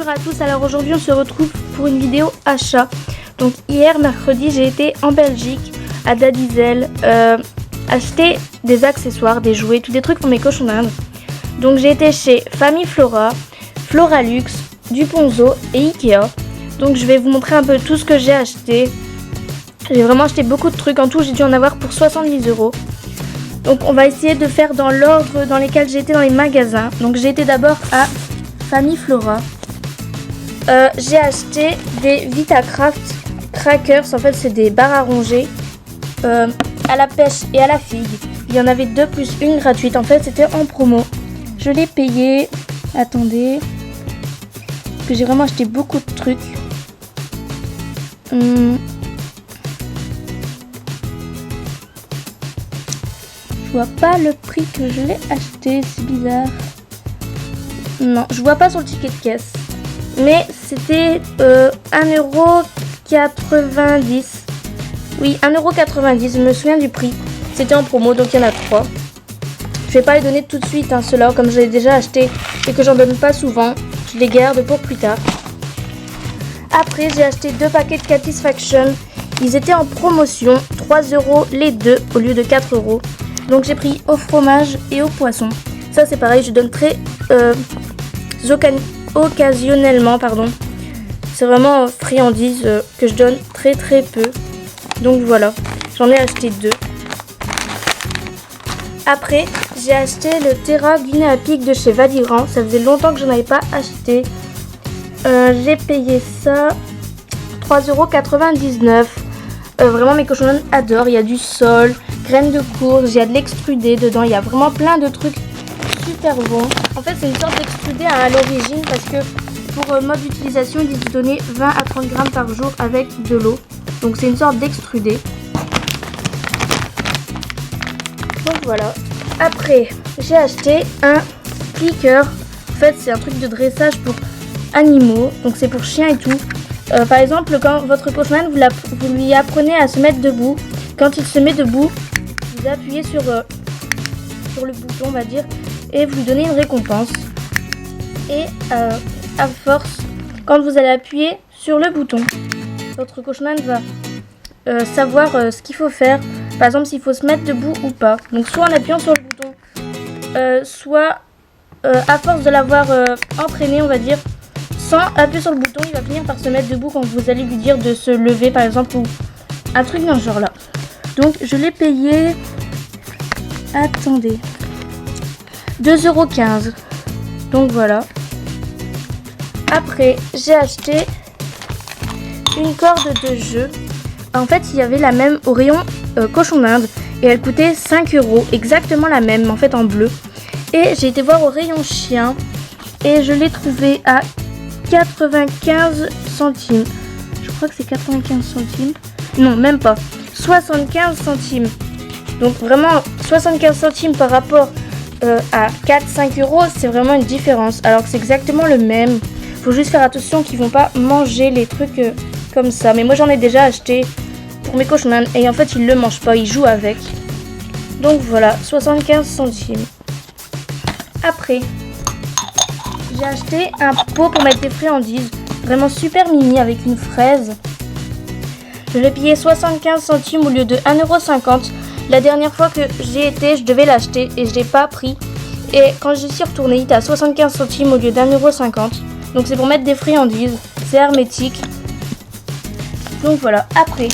Bonjour à tous, alors aujourd'hui on se retrouve pour une vidéo achat. Donc hier mercredi j'ai été en Belgique à Dadizel acheter des accessoires, des jouets, tous des trucs pour mes cochons d'Inde. Donc j'ai été chez Famille Flora, Floralux, Duponzo et Ikea. Donc je vais vous montrer un peu tout ce que j'ai acheté. J'ai vraiment acheté beaucoup de trucs, en tout j'ai dû en avoir pour 70 €. Donc on va essayer de faire dans l'ordre dans lesquels j'ai été dans les magasins. Donc j'ai été d'abord à Famille Flora. J'ai acheté des Vitacraft Crackers, en fait c'est des barres à ronger à la pêche et à la figue. Il y en avait 2 plus une gratuite, en fait c'était en promo. Je l'ai payé, attendez, parce que j'ai vraiment acheté beaucoup de trucs. Je vois pas le prix que je l'ai acheté, c'est bizarre. Non, je vois pas sur le ticket de caisse. Mais c'était 1,90 €. Oui, 1,90 €, je me souviens du prix. C'était en promo, donc il y en a 3. Je vais pas les donner tout de suite, hein, ceux-là, comme je les ai déjà achetés et que j'en donne pas souvent. Je les garde pour plus tard. Après, j'ai acheté 2 paquets de Satisfaction. Ils étaient en promotion, 3 € les deux au lieu de 4 €. Donc j'ai pris au fromage et au poisson. Ça c'est pareil, je donne très occasionnellement, pardon. C'est vraiment friandise que je donne très peu. Donc voilà, j'en ai acheté 2. Après, j'ai acheté le Terra Guinea Pig de chez Valigrand. Ça faisait longtemps que je n'en avais pas acheté. J'ai payé ça 3,99 €. Vraiment mes cochons d'Inde adorent. Il y a du sol, graines de courge, il y a de l'extrudé dedans. Il y a vraiment plein de trucs super bons. En fait c'est une sorte d'extrudé à l'origine parce que pour mode d'utilisation ils disent de donner 20 à 30 grammes par jour avec de l'eau. Donc c'est une sorte d'extrudé. Donc voilà. Après j'ai acheté un clicker. En fait c'est un truc de dressage pour animaux. Donc c'est pour chiens et tout. Par exemple quand votre cochon d'Inde vous lui apprenez à se mettre debout. Quand il se met debout, vous appuyez sur le bouton on va dire. Et vous lui donnez une récompense. Et à force, quand vous allez appuyer sur le bouton, votre cochon d'Inde va savoir ce qu'il faut faire. Par exemple, s'il faut se mettre debout ou pas. Donc soit en appuyant sur le bouton, soit à force de l'avoir entraîné, on va dire, sans appuyer sur le bouton, il va finir par se mettre debout quand vous allez lui dire de se lever, par exemple, ou un truc dans ce genre-là. Donc je l'ai payé. Attendez. 2,15 €. Donc voilà. Après, j'ai acheté une corde de jeu. En fait, il y avait la même au rayon cochon d'Inde. Et elle coûtait 5 €. Exactement la même, en fait en bleu. Et j'ai été voir au rayon chien. Et je l'ai trouvée à 95 centimes. Je crois que c'est 95 centimes. Non, même pas. 75 centimes. Donc vraiment, 75 centimes par rapport à 4-5 €, c'est vraiment une différence. Alors que c'est exactement le même. Faut juste faire attention qu'ils vont pas manger les trucs comme ça. Mais moi j'en ai déjà acheté pour mes cochons d'Inde. Et en fait ils le mangent pas, ils jouent avec. Donc voilà, 75 centimes. Après, j'ai acheté un pot pour mettre des friandises. Vraiment super mimi avec une fraise. Je l'ai payé 75 centimes au lieu de 1,50 €. La dernière fois que j'ai été, je devais l'acheter et je l'ai pas pris. Et quand je suis retournée, il était à 75 centimes au lieu d'1,50 €. Donc c'est pour mettre des friandises. C'est hermétique. Donc voilà. Après,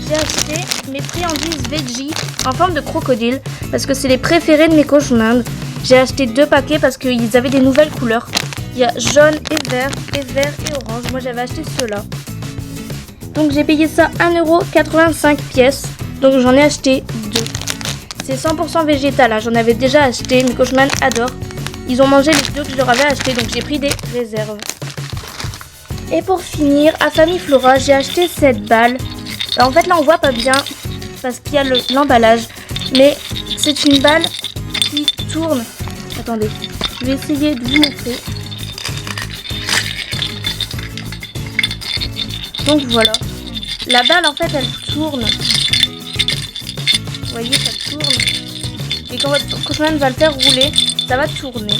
j'ai acheté mes friandises veggie en forme de crocodile parce que c'est les préférés de mes cochons d'Inde. J'ai acheté 2 paquets parce qu'ils avaient des nouvelles couleurs. Il y a jaune et vert et orange. Moi j'avais acheté ceux-là. Donc j'ai payé ça 1,85 € pièce. Donc j'en ai acheté 2. C'est 100% végétal, hein. J'en avais déjà acheté. Mes cochons d'Inde adorent. Ils ont mangé les 2 que je leur avais acheté. Donc j'ai pris des réserves. Et pour finir, à Famille Flora, j'ai acheté cette balle. En fait là on voit pas bien parce qu'il y a l'emballage. Mais c'est une balle qui tourne. Attendez, je vais essayer de vous montrer. Donc voilà. La balle en fait elle tourne. Vous voyez, ça tourne. Et quand votre cochon d'Inde va le faire rouler, ça va tourner.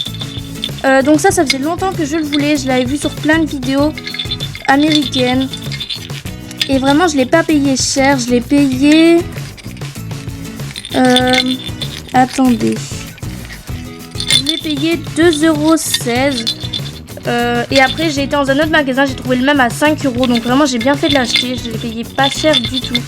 Donc ça faisait longtemps que je le voulais. Je l'avais vu sur plein de vidéos américaines. Et vraiment, je l'ai pas payé cher. Je l'ai payé... attendez. Je l'ai payé 2,16 €. Et après, j'ai été dans un autre magasin. J'ai trouvé le même à 5 €. Donc vraiment, j'ai bien fait de l'acheter. Je l'ai payé pas cher du tout.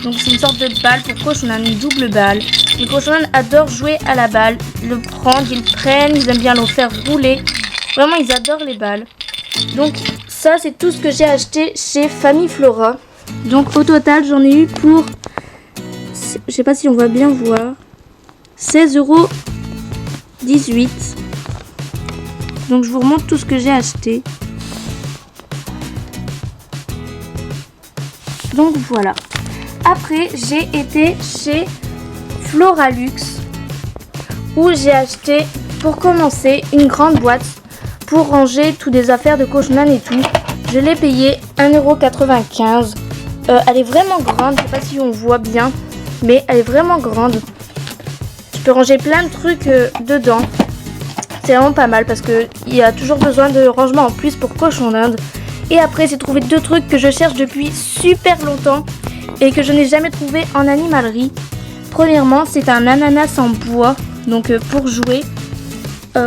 Donc c'est une sorte de balle pour cochonnan, une double balle. Les cochonnans adorent jouer à la balle, le prendre, ils le prennent, ils aiment bien le faire rouler. Vraiment, ils adorent les balles. Donc ça, c'est tout ce que j'ai acheté chez Famille Flora. Donc au total, j'en ai eu pour, je sais pas si on va bien voir, 16,18 €. Donc je vous remontre tout ce que j'ai acheté. Donc voilà. Après, j'ai été chez Floralux où j'ai acheté, pour commencer, une grande boîte pour ranger toutes des affaires de cochonnan et tout. Je l'ai payé 1,95 €. Elle est vraiment grande, je sais pas si on voit bien, mais elle est vraiment grande. Je peux ranger plein de trucs dedans. C'est vraiment pas mal parce qu'il y a toujours besoin de rangement en plus pour cochonnan. Et après, j'ai trouvé deux trucs que je cherche depuis super longtemps et que je n'ai jamais trouvé en animalerie. Premièrement, c'est un ananas en bois, donc pour jouer,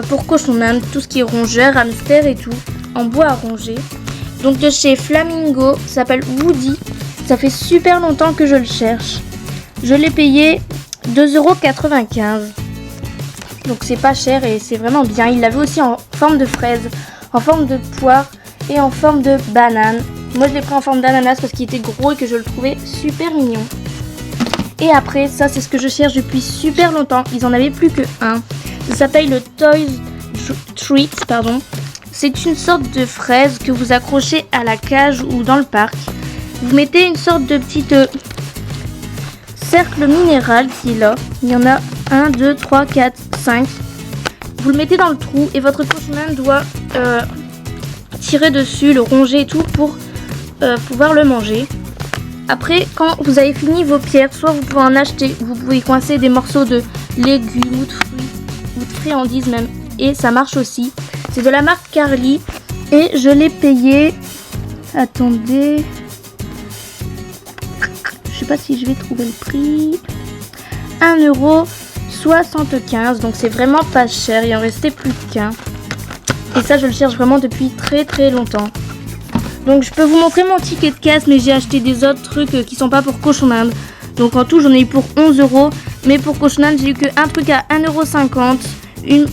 pour cochonnan, tout ce qui est rongeur, hamster et tout, en bois à ronger. Donc de chez Flamingo, ça s'appelle Woody. Ça fait super longtemps que je le cherche. Je l'ai payé 2,95 €. Donc c'est pas cher et c'est vraiment bien. Il l'avait aussi en forme de fraise, en forme de poire et en forme de banane. Moi je l'ai pris en forme d'ananas parce qu'il était gros et que je le trouvais super mignon. Et après, ça c'est ce que je cherche depuis super longtemps. Ils en avaient plus que un. Ça s'appelle le Toys Treat, pardon. C'est une sorte de fraise que vous accrochez à la cage ou dans le parc. Vous mettez une sorte de petite cercle minéral qui est là. Il y en a 1, 2, 3, 4, 5. Vous le mettez dans le trou et votre cochonnan doit tirer dessus, le ronger et tout pour pouvoir le manger. Après, quand vous avez fini vos pierres, soit vous pouvez en acheter, vous pouvez coincer des morceaux de légumes ou de fruits, ou de friandises même, et ça marche aussi. C'est de la marque Carly et je l'ai payé, attendez, je sais pas si je vais trouver le prix, 1,75 €, donc c'est vraiment pas cher, il en restait plus qu'un. Et ça, je le cherche vraiment depuis très très longtemps. Donc je peux vous montrer mon ticket de caisse, mais j'ai acheté des autres trucs qui sont pas pour cochonnan. Donc en tout, j'en ai eu pour 11 €. Mais pour cochonnan, j'ai eu que un truc à 1,50 €,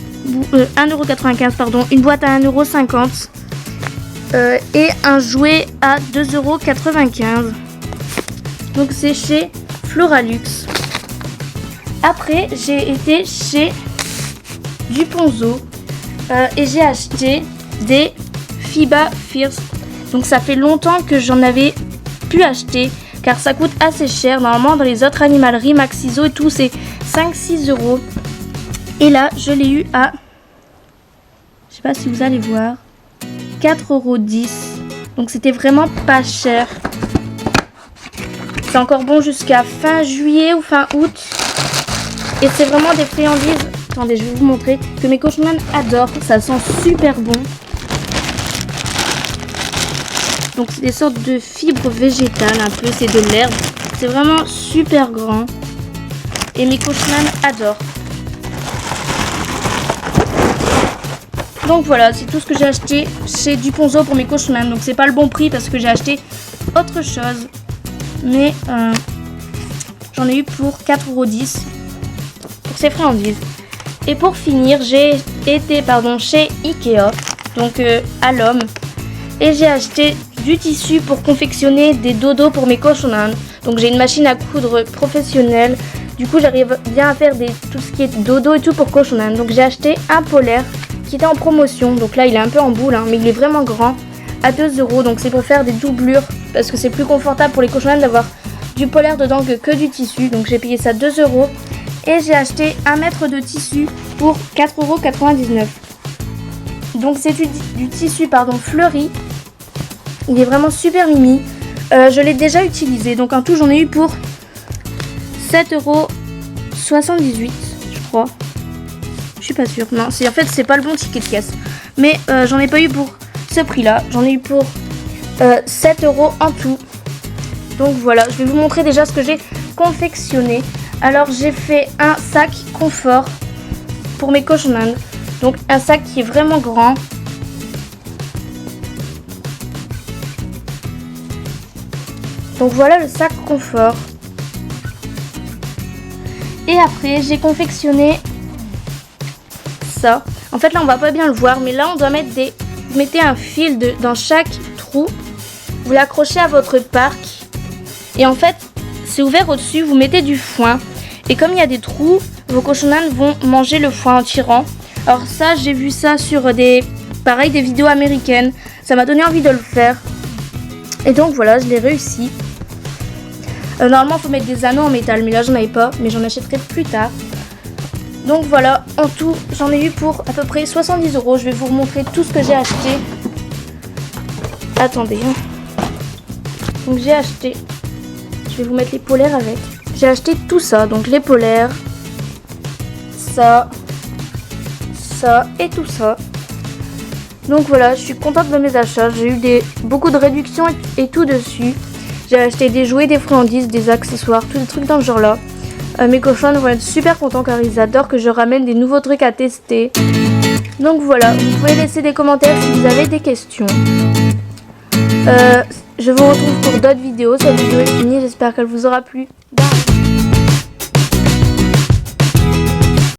1,95 €, pardon, une boîte à 1,50 € et un jouet à 2,95 €. Donc c'est chez Floralux. Après, j'ai été chez Duponzo et j'ai acheté des Fiba Fierce. Donc ça fait longtemps que j'en avais pu acheter car ça coûte assez cher. Normalement dans les autres animaleries, Maxiso et tout, c'est 5-6 €. Et là, je l'ai eu à, je sais pas si vous allez voir, 4,10 €. Donc c'était vraiment pas cher. C'est encore bon jusqu'à fin juillet ou fin août. Et c'est vraiment des friandises. Attendez, je vais vous montrer que mes cochonnans adorent. Ça sent super bon. Donc c'est des sortes de fibres végétales un peu, c'est de l'herbe. C'est vraiment super grand. Et mes cochonnans adorent. Donc voilà, c'est tout ce que j'ai acheté chez Duponzo pour mes cochonnans. Donc c'est pas le bon prix parce que j'ai acheté autre chose. Mais j'en ai eu pour 4,10 € pour ces friandises. Et pour finir, j'ai été chez Ikea, donc à l'homme. Et j'ai acheté du tissu pour confectionner des dodos pour mes cochonnans. Donc j'ai une machine à coudre professionnelle. Du coup j'arrive bien à faire tout ce qui est dodo et tout pour cochonnans. Donc j'ai acheté un polaire qui était en promotion. Donc là il est un peu en boule hein, mais il est vraiment grand, à 2 €. Donc c'est pour faire des doublures parce que c'est plus confortable pour les cochonnans d'avoir du polaire dedans que du tissu. Donc j'ai payé ça 2 €. Et j'ai acheté 1 mètre de tissu pour 4,99 €. Donc c'est du tissu fleuri. Il est vraiment super mimi. Je l'ai déjà utilisé. Donc en tout j'en ai eu pour 7,78 €, je crois. Je suis pas sûre. Non, en fait, c'est pas le bon ticket de caisse. Mais j'en ai pas eu pour ce prix-là. J'en ai eu pour 7 € en tout. Donc voilà, je vais vous montrer déjà ce que j'ai confectionné. Alors, j'ai fait un sac confort pour mes cochons d'Inde. Donc, un sac qui est vraiment grand. Donc voilà le sac confort. Et après, j'ai confectionné ça. En fait, là, on va pas bien le voir, mais là, on doit mettre des... Vous mettez un fil dans chaque trou. Vous l'accrochez à votre parc. Et en fait, c'est ouvert au-dessus. Vous mettez du foin. Et comme il y a des trous, vos cochons d'Inde vont manger le foin en tirant. Alors ça, j'ai vu ça sur des vidéos américaines. Ça m'a donné envie de le faire. Et donc voilà, je l'ai réussi. Normalement, il faut mettre des anneaux en métal, mais là, j'en avais pas. Mais j'en achèterai plus tard. Donc voilà, en tout, j'en ai eu pour à peu près 70 €. Je vais vous remontrer tout ce que j'ai acheté. Attendez. Donc j'ai acheté... Je vais vous mettre les polaires avec. J'ai acheté tout ça. Donc les polaires. Ça et tout ça. Donc voilà, je suis contente de mes achats. J'ai eu beaucoup de réductions et tout dessus. J'ai acheté des jouets, des friandises, des accessoires, tous des trucs dans ce genre là. Mes cochons vont être super contents car ils adorent que je ramène des nouveaux trucs à tester. Donc voilà, vous pouvez laisser des commentaires si vous avez des questions. Je vous retrouve pour d'autres vidéos. Cette vidéo est finie, j'espère qu'elle vous aura plu. Bye.